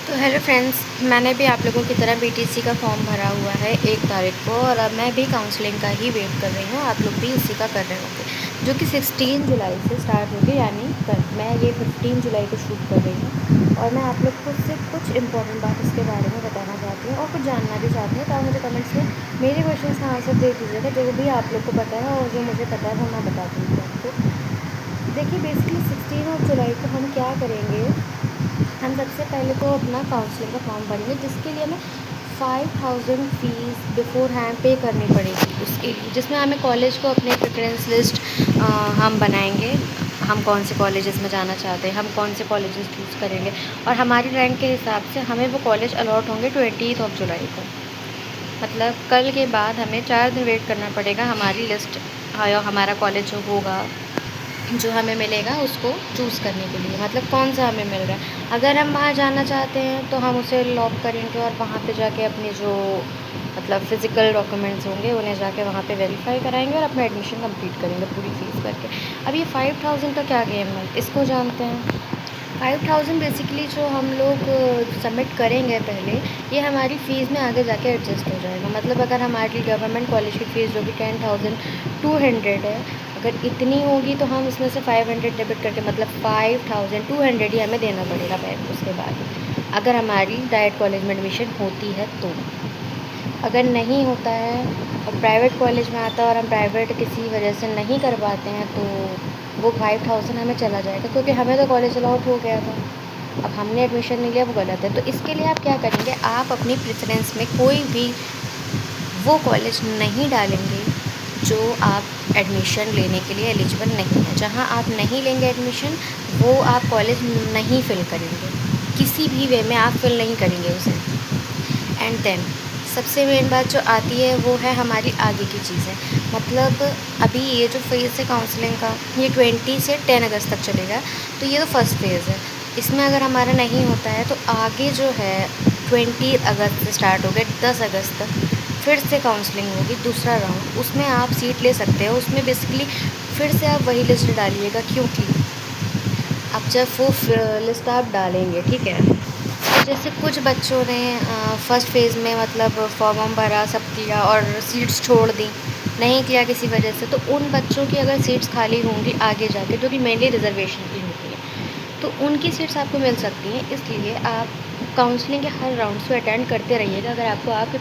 तो hello friends, मैंने भी आप लोगों की तरह बीटीसी का फॉर्म भरा हुआ है 1 तारीख को, और अब मैं भी काउंसलिंग का ही वेट कर रही हूँ। आप लोग भी इसी का कर रहे होंगे, जो कि 16 जुलाई से स्टार्ट होगी, यानी कल। मैं ये 15 जुलाई को शूट कर रही हूँ, और मैं आप लोग को सिर्फ कुछ इंपॉर्टेंट बात इसके बारे में बताना चाहती हूँ और कुछ जानना भी चाहती हूँ। तो आप मुझे कमेंट्स में मेरे क्वेश्चन का आंसर दे दीजिएगा, जो भी आप लोग को पता है और जो मुझे पता है वो मैं बता दूँगी आपको। देखिए, बेसिकली 16 जुलाई को हम क्या करेंगे, हम सबसे पहले तो अपना काउंसलिंग का फॉर्म भरेंगे, जिसके लिए हमें 5000 फ़ीस बिफोर हैंड पे करनी पड़ेगी उसके लिए, जिसमें हमें कॉलेज को अपने प्रेफरेंस लिस्ट हम बनाएंगे। हम कौन से कॉलेजेस में जाना चाहते हैं, हम कौन से कॉलेजेस चूज़ करेंगे, और हमारी रैंक के हिसाब से हमें वो कॉलेज अलॉट होंगे 20 जुलाई को। मतलब कल के बाद हमें 4 दिन वेट करना पड़ेगा हमारी लिस्ट, हमारा कॉलेज जो होगा, जो हमें मिलेगा उसको चूज़ करने के लिए। मतलब कौन सा हमें मिल रहा है, अगर हम वहाँ जाना चाहते हैं तो हम उसे लॉक करेंगे, और वहाँ पे जाके अपने जो मतलब फ़िज़िकल डॉक्यूमेंट्स होंगे उन्हें जाके वहाँ पे वेरीफाई कराएंगे और अपना एडमिशन कंप्लीट करेंगे पूरी फ़ीस भर के। अब ये 5000 का क्या गेम है, इसको जानते हैं। 5000 बेसिकली जो हम लोग सबमिट करेंगे पहले, ये हमारी फ़ीस में आगे जाके एडजस्ट हो जाएगा। मतलब अगर हमारी गवर्नमेंट कॉलेज की फ़ीस जो कि 10,200 है, अगर इतनी होगी तो हम इसमें से 500 डेबिट करके, मतलब 5200 ही हमें देना पड़ेगा बैक उसके बाद, अगर हमारी डायरेक्ट कॉलेज में एडमिशन होती है तो। अगर नहीं होता है और प्राइवेट कॉलेज में आता है और हम प्राइवेट किसी वजह से नहीं कर पाते हैं, तो वो 5000 हमें चला जाएगा, क्योंकि हमें तो कॉलेज अलॉट हो गया था। अब हमने एडमिशन नहीं लिया, वो गलत है। तो इसके लिए आप क्या करेंगे, आप अपनी प्रेफरेंस में कोई भी वो कॉलेज नहीं डालेंगे जो आप एडमिशन लेने के लिए एलिजिबल नहीं है। जहाँ आप नहीं लेंगे एडमिशन, वो आप कॉलेज नहीं फ़िल करेंगे, किसी भी वे में आप फ़िल नहीं करेंगे उसे। एंड देन सबसे मेन बात जो आती है वो है हमारी आगे की चीज़ें। मतलब अभी ये जो फेज़ है काउंसलिंग का, ये 20 से 10 अगस्त तक चलेगा। तो ये तो फर्स्ट फेज़ है, इसमें अगर हमारा नहीं होता है तो आगे जो है 20 अगस्त से स्टार्ट हो गए 10 अगस्त तक फिर से काउंसलिंग होगी, दूसरा राउंड। उसमें आप सीट ले सकते हो। उसमें बेसिकली फिर से आप वही लिस्ट डालिएगा, क्योंकि अब जब वो लिस्ट आप डालेंगे, ठीक है, तो जैसे कुछ बच्चों ने फ़र्स्ट फ़ेज़ में मतलब फॉर्म वॉर्म भरा, सब किया और सीट्स छोड़ दी, नहीं किया किसी वजह से, तो उन बच्चों की अगर सीट्स खाली होंगी आगे जाके, जो कि मेनली रिज़र्वेशन की होती हैं, तो उनकी सीट्स आपको मिल सकती हैं। इसलिए आप काउंसलिंग के हर राउंड को अटेंड करते रहिएगा, अगर आपको आपके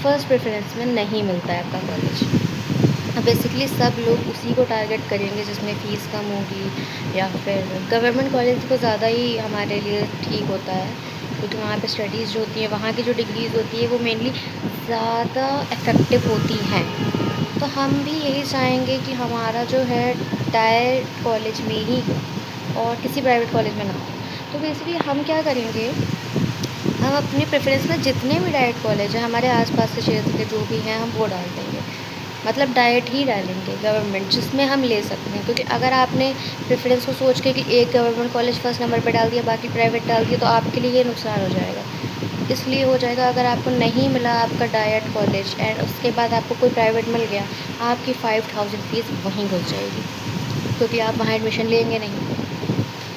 फ़र्स्ट प्रेफरेंस में नहीं मिलता है आपका कॉलेज। बेसिकली सब लोग उसी को टारगेट करेंगे जिसमें फ़ीस कम होगी, या फिर गवर्नमेंट कॉलेज को ज़्यादा ही हमारे लिए ठीक होता है, क्योंकि वहाँ पे स्टडीज़ जो होती हैं, वहाँ की जो डिग्रीज़ होती है वो मेनली ज़्यादा इफ़ेक्टिव होती हैं। तो हम भी यही चाहेंगे कि हमारा जो है डायरेक्ट कॉलेज में ही हो और किसी प्राइवेट कॉलेज में ना हो। तो बेसिकली हम क्या करेंगे, हम अपनी प्रेफरेंस में जितने भी डाइट कॉलेज हैं हमारे आसपास के क्षेत्र के जो भी हैं, हम वो डाल देंगे। मतलब डाइट ही डालेंगे गवर्नमेंट, जिसमें हम ले सकते हैं। क्योंकि अगर आपने प्रेफरेंस को सोच के कि एक गवर्नमेंट कॉलेज फर्स्ट नंबर पे डाल दिया, बाकी प्राइवेट डाल दिया, तो आपके लिए ये नुकसान हो जाएगा। इसलिए हो जाएगा, अगर आपको नहीं मिला आपका डाइट कॉलेज एंड उसके बाद आपको कोई प्राइवेट मिल गया, आपकी 5000 फ़ीस वहीं घुस जाएगी, क्योंकि आप वहाँ एडमिशन लेंगे नहीं,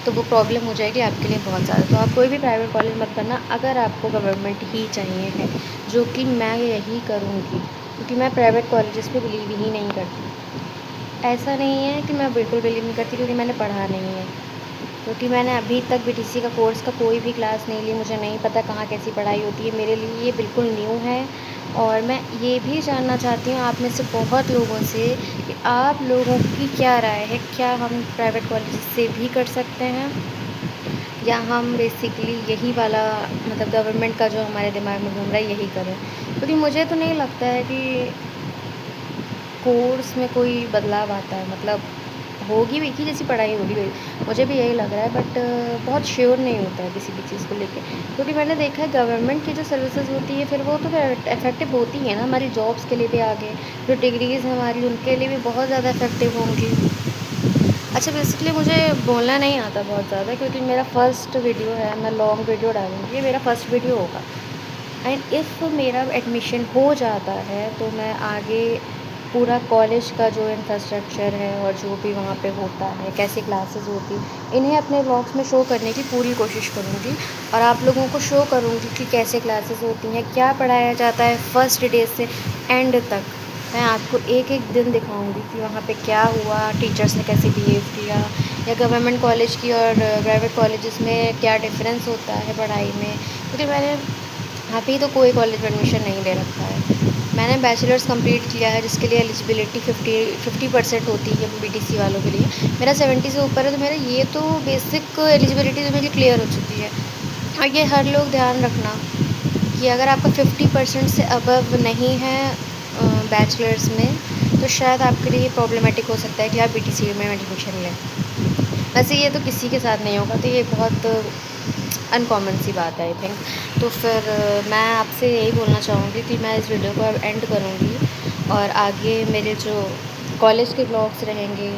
तो वो प्रॉब्लम हो जाएगी आपके लिए बहुत ज़्यादा। तो आप कोई भी प्राइवेट कॉलेज मत करना, अगर आपको गवर्नमेंट ही चाहिए है, जो कि मैं यही करूँगी, क्योंकि मैं प्राइवेट कॉलेजेस पे बिलीव ही नहीं करती। ऐसा नहीं है कि मैं बिल्कुल बिलीव नहीं करती, क्योंकि मैंने पढ़ा नहीं है, क्योंकि मैंने अभी तक बीटीसी का कोर्स का कोई भी क्लास नहीं ली, मुझे नहीं पता कहाँ कैसी पढ़ाई होती है, मेरे लिए ये बिल्कुल न्यू है। और मैं ये भी जानना चाहती हूँ आप में से बहुत लोगों से कि आप लोगों की क्या राय है, क्या हम प्राइवेट कॉलेज से भी कर सकते हैं, या हम बेसिकली यही वाला मतलब गवर्नमेंट का जो हमारे दिमाग में घूम रहा है यही करें। क्योंकि मुझे तो नहीं लगता है कि कोर्स में कोई बदलाव आता है। मतलब होगी भी की जैसी पढ़ाई होगी वही, मुझे भी यही लग रहा है, बट बहुत श्योर नहीं होता है किसी भी चीज़ को लेके। क्योंकि मैंने देखा है गवर्नमेंट की जो सर्विसेज होती है फिर वो तो इफ़ेक्टिव होती है ना हमारी जॉब्स के लिए भी, आगे जो डिग्रीज़ हैं हमारी उनके लिए भी बहुत ज़्यादा इफ़ेक्टिव होंगी। अच्छा, बेसिकली मुझे बोलना नहीं आता बहुत ज़्यादा, क्योंकि मेरा फ़र्स्ट वीडियो है, मैं लॉन्ग वीडियो डालूँगी, ये मेरा फ़र्स्ट वीडियो होगा। एंड इफ़ मेरा एडमिशन हो जाता है तो मैं आगे पूरा कॉलेज का जो इंफ्रास्ट्रक्चर है और जो भी वहाँ पे होता है, कैसी क्लासेस होती, इन्हें अपने व्लॉग्स में शो करने की पूरी कोशिश करूँगी और आप लोगों को शो करूँगी कि कैसे क्लासेस होती हैं, क्या पढ़ाया जाता है फर्स्ट डे से एंड तक। मैं आपको एक-एक दिन दिखाऊँगी कि वहाँ पे क्या हुआ, टीचर्स ने कैसे बिहेव किया, या गवर्नमेंट कॉलेज की और प्राइवेट कॉलेजेस में क्या डिफ़रेंस होता है पढ़ाई में। क्योंकि मैंने अभी तो कोई कॉलेज में एडमिशन नहीं ले रखा है। मैंने बैचलर्स कंप्लीट किया है जिसके लिए एलिजिबिलिटी 50% होती है बीटीसी वालों के लिए। मेरा 70 से ऊपर है, तो मेरा ये तो बेसिक एलिजिबिलिटी तो मेरी क्लियर हो चुकी है। और ये हर लोग ध्यान रखना कि अगर आपका 50% से अबव नहीं है बैचलर्स में, तो शायद आपके लिए प्रॉब्लमेटिक हो सकता है कि आप बीटीसी में एडमिशन लें। वैसे ये तो किसी के साथ नहीं होगा, तो ये बहुत अनकॉमन सी बात है आई थिंक। तो फिर मैं आपसे यही बोलना चाहूँगी कि मैं इस वीडियो को अब एंड करूँगी और आगे मेरे जो कॉलेज के ब्लॉग्स रहेंगे,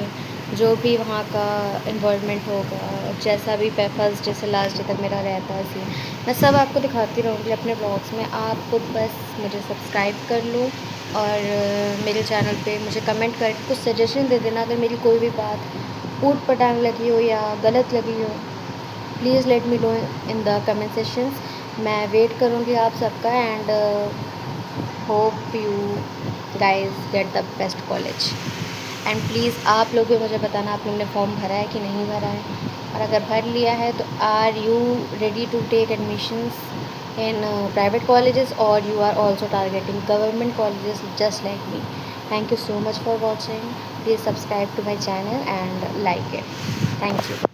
जो भी वहाँ का इन्वॉल्वमेंट होगा, जैसा भी फर्स्ट डे से लास्ट डे तक मेरा रहता है सीन, मैं सब आपको दिखाती रहूँगी अपने ब्लॉग्स में। आप बस मुझे सब्सक्राइब कर लो और मेरे चैनल पे मुझे कमेंट करके कुछ सजेशन दे देना अगर मेरी कोई भी बात ऊट पटांग लगी हो या गलत लगी हो। Please let me know in the comment sessions. मैं वेट करूँगी आप सबका and hope you guys get the best college. And please आप लोग भी मुझे बताना आप लोगों ने फॉर्म भरा है कि नहीं भरा है, और अगर भर लिया है तो are you ready to take admissions in private colleges, or you are also targeting government colleges just like me. Thank you so much for watching. Please subscribe to my channel and like it. Thank you.